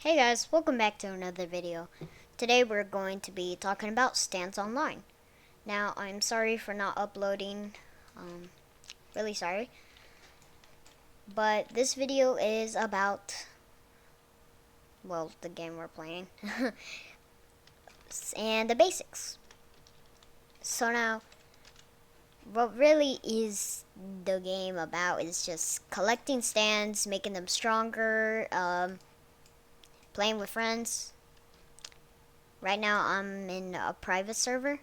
Hey guys, welcome back to another video. Today we're going to be talking about stands online. Now, I'm sorry for not uploading, really sorry, but this video is about, well, the game we're playing, and the basics. So now, what really is the game about is just collecting stands, making them stronger, playing with friends. Right now I'm in a private server.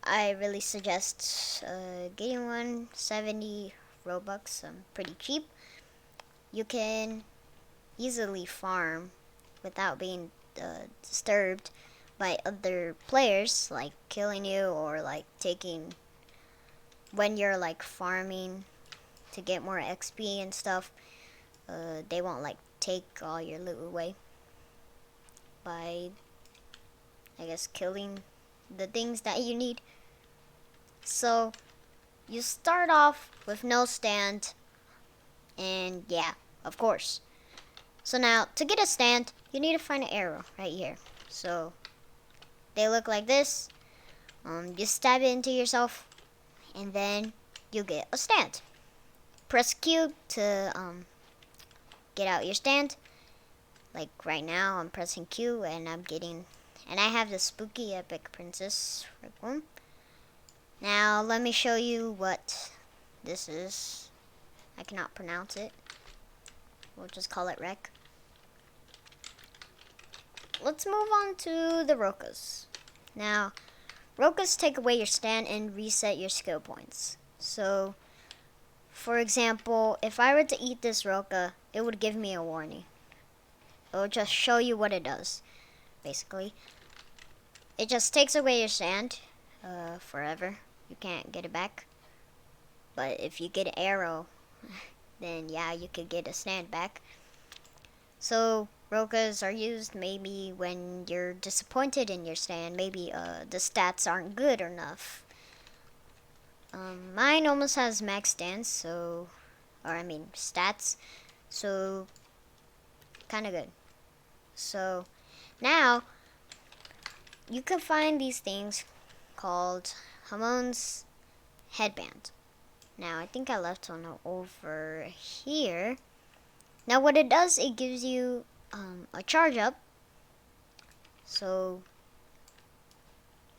I really suggest getting one. 70 Robux, pretty cheap. You can easily farm without being disturbed by other players, like killing you or like taking, when you're like farming to get more XP and stuff, they won't like take all your loot away by, I guess, killing the things that you need. So you start off with no stand, and yeah, of course. So now, to get a stand, you need to find an arrow right here. So they look like this. You stab it into yourself, and then you get a stand. Press Q to get out your stand. Like right now, I'm pressing Q, and and I have the spooky epic princess. Now let me show you what this is. I cannot pronounce it. We'll just call it Rec. Let's move on to the Rokas. Now, Rokas take away your stand and reset your skill points. So, for example, if I were to eat this Roka, it would give me a warning. It will just show you what it does, basically. It just takes away your stand forever. You can't get it back. But if you get an arrow, then yeah, you could get a stand back. So Rokas are used maybe when you're disappointed in your stand. Maybe the stats aren't good enough. Mine almost has max stands, stats, so kind of good. So now you can find these things called Hamon's headband. Now I think I left one over here. Now what it does, it gives you a charge up. So,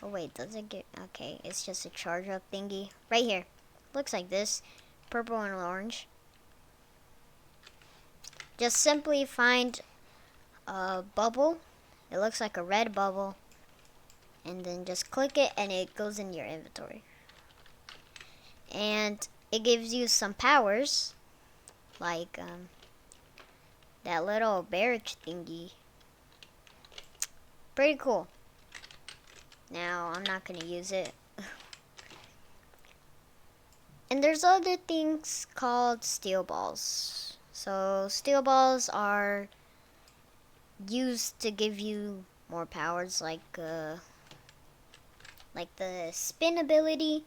oh wait, does it get, okay, it's just a charge up thingy. Right here, looks like this, purple and orange. Just simply find a bubble. It looks like a red bubble. And then just click it and it goes in your inventory. And it gives you some powers, like that little barrage thingy. Pretty cool. Now, I'm not gonna use it. And there's other things called steel balls. So, steel balls are used to give you more powers, like the spin ability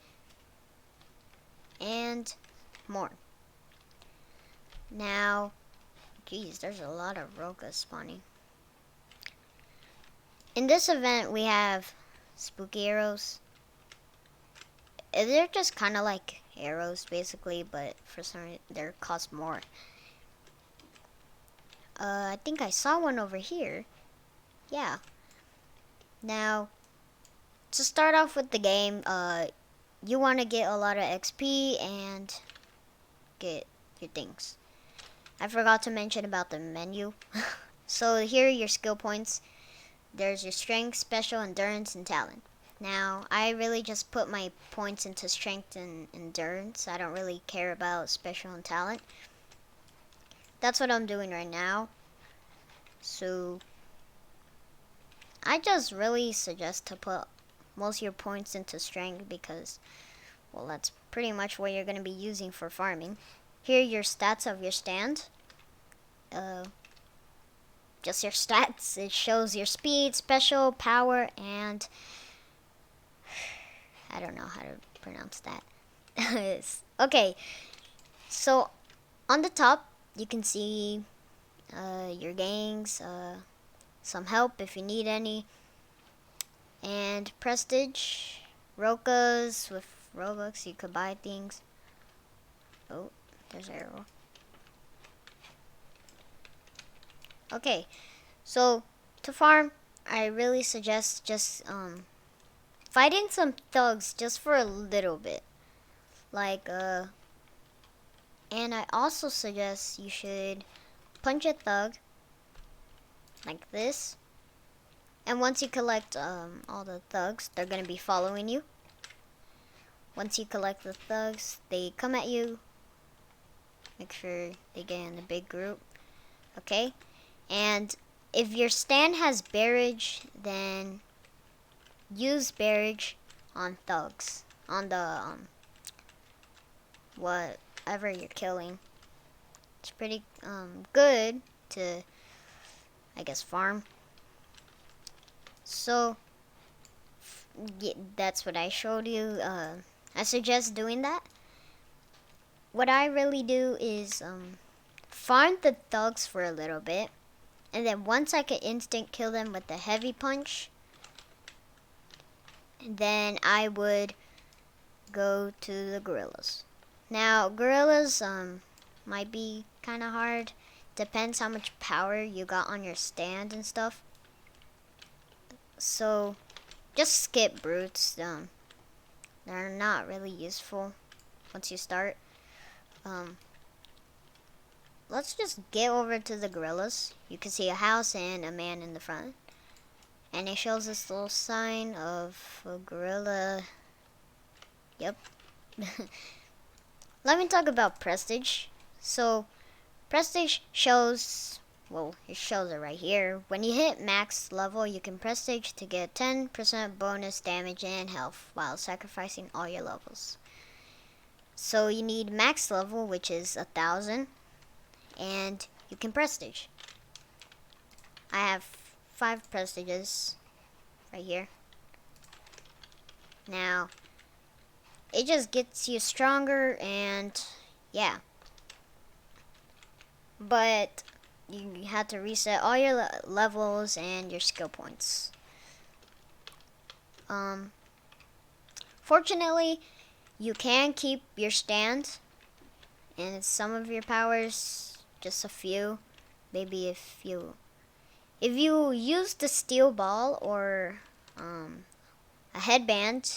and more. Now, geez, there's a lot of Rokas spawning. In this event, we have spooky arrows. They're just kind of like arrows, basically, but for some reason, they cost more. I think I saw one over here. Yeah. Now, to start off with the game, you want to get a lot of XP and get your things. I forgot to mention about the menu. So here are your skill points. There's your strength, special, endurance, and talent. Now, I really just put my points into strength and endurance. I don't really care about special and talent. That's what I'm doing right now. So, I just really suggest to put most of your points into strength because, well, that's pretty much what you're going to be using for farming. Here are your stats of your stand. Just your stats. It shows your speed, special, power, and I don't know how to pronounce that. Okay, so on the top you can see your gangs, some help if you need any, and prestige, Rokas with Robux. You could buy things. Oh, there's an arrow. Okay, so to farm, I really suggest just fighting some thugs just for a little bit. Like and I also suggest you should punch a thug like this. And once you collect all the thugs, they're gonna be following you. Once you collect the thugs, they come at you. Make sure they get in a big group. Okay? And if your stand has barrage, then use barrage on thugs. On the whatever you're killing. It's pretty good to, I guess, farm. So yeah, that's what I showed you. I suggest doing that. What I really do is farm the thugs for a little bit, and then once I can instant kill them with the heavy punch, then I would go to the gorillas. Now gorillas might be kind of hard. Depends how much power you got on your stand and stuff. So just skip brutes. They're not really useful once you start. Let's just get over to the gorillas. You can see a house and a man in the front. And it shows this little sign of a gorilla. Yep. Let me talk about prestige. So, prestige shows, well, it shows it right here. When you hit max level, you can prestige to get 10% bonus damage and health while sacrificing all your levels. So you need max level, which is 1,000, and you can prestige. I have 5 prestiges right here. Now, it just gets you stronger, and yeah. But you have to reset all your levels and your skill points. Fortunately, you can keep your stand and some of your powers, just a few. Maybe if you use the steel ball or a headband,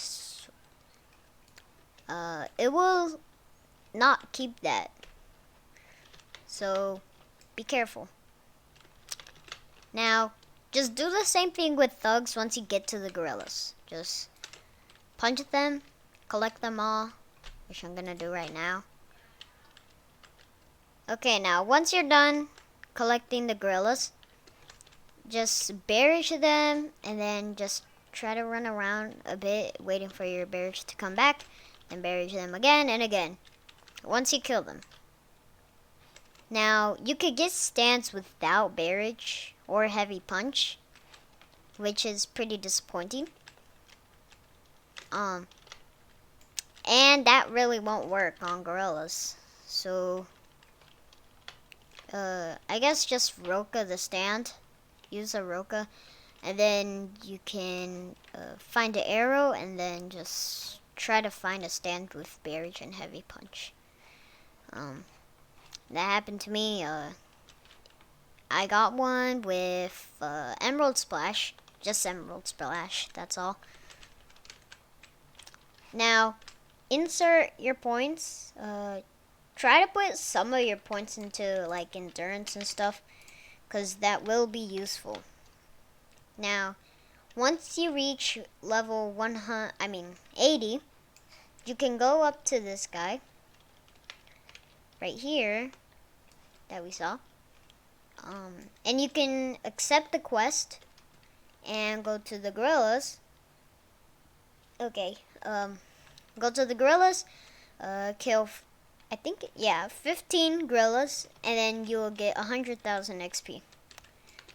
it will not keep that. So be careful. Now, just do the same thing with thugs once you get to the gorillas. Just punch them, collect them all, which I'm gonna do right now. Okay, now once you're done collecting the gorillas, just barrage them and then just try to run around a bit waiting for your barrage to come back, and barrage them again and again once you kill them. Now, you could get stands without barrage or heavy punch, which is pretty disappointing. And that really won't work on gorillas. So, I guess just Roka the stand. Use a Roka, and then you can find an arrow, and then just try to find a stand with barrage and heavy punch. That happened to me. I got one with Emerald Splash, just Emerald Splash, that's all. Now, insert your points. Try to put some of your points into like endurance and stuff, because that will be useful. Now, once you reach level 80, you can go up to this guy right here that we saw, and you can accept the quest and go to the gorillas. Okay, go to the gorillas, kill, I think, yeah, 15 gorillas, and then you will get 100,000 XP.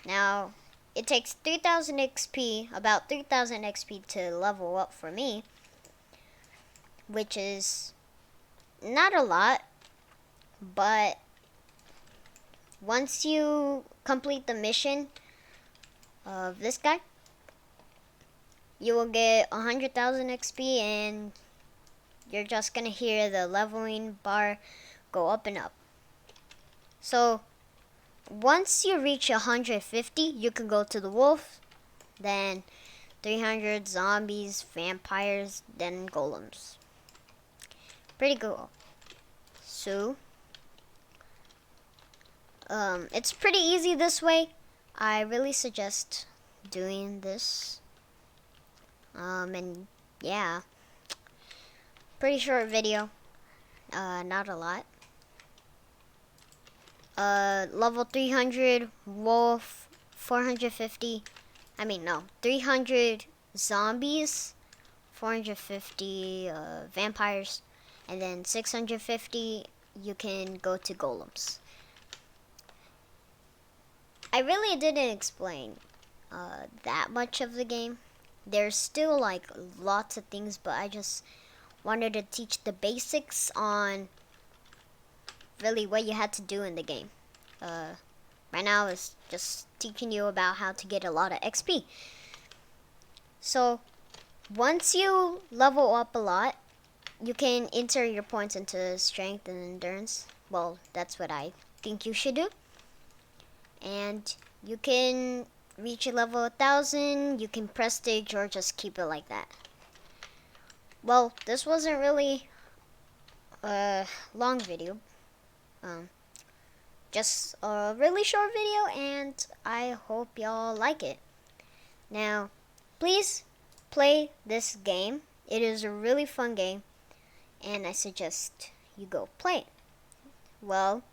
Now, it takes 3,000 XP, about 3,000 XP to level up for me, which is not a lot, but once you complete the mission of this guy, you will get 100,000 XP, and you're just gonna hear the leveling bar go up and up. So once you reach 150, you can go to the wolf, then 300 zombies, vampires, then golems. Pretty cool. So it's pretty easy this way. I really suggest doing this. And yeah, pretty short video. Not a lot. Level 300 wolf, 450. 300 zombies, 450 vampires, and then 650 you can go to golems. I really didn't explain that much of the game. There's still like lots of things, but I just wanted to teach the basics on really what you had to do in the game. Right now is just teaching you about how to get a lot of XP. So once you level up a lot, you can enter your points into strength and endurance. Well, that's what I think you should do. And you can reach a level 1000, you can prestige, or just keep it like that. Well, this wasn't really a long video. Just a really short video, and I hope y'all like it. Now, please play this game. It is a really fun game, and I suggest you go play it. Well,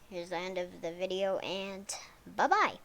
here's the end of the video, and bye-bye.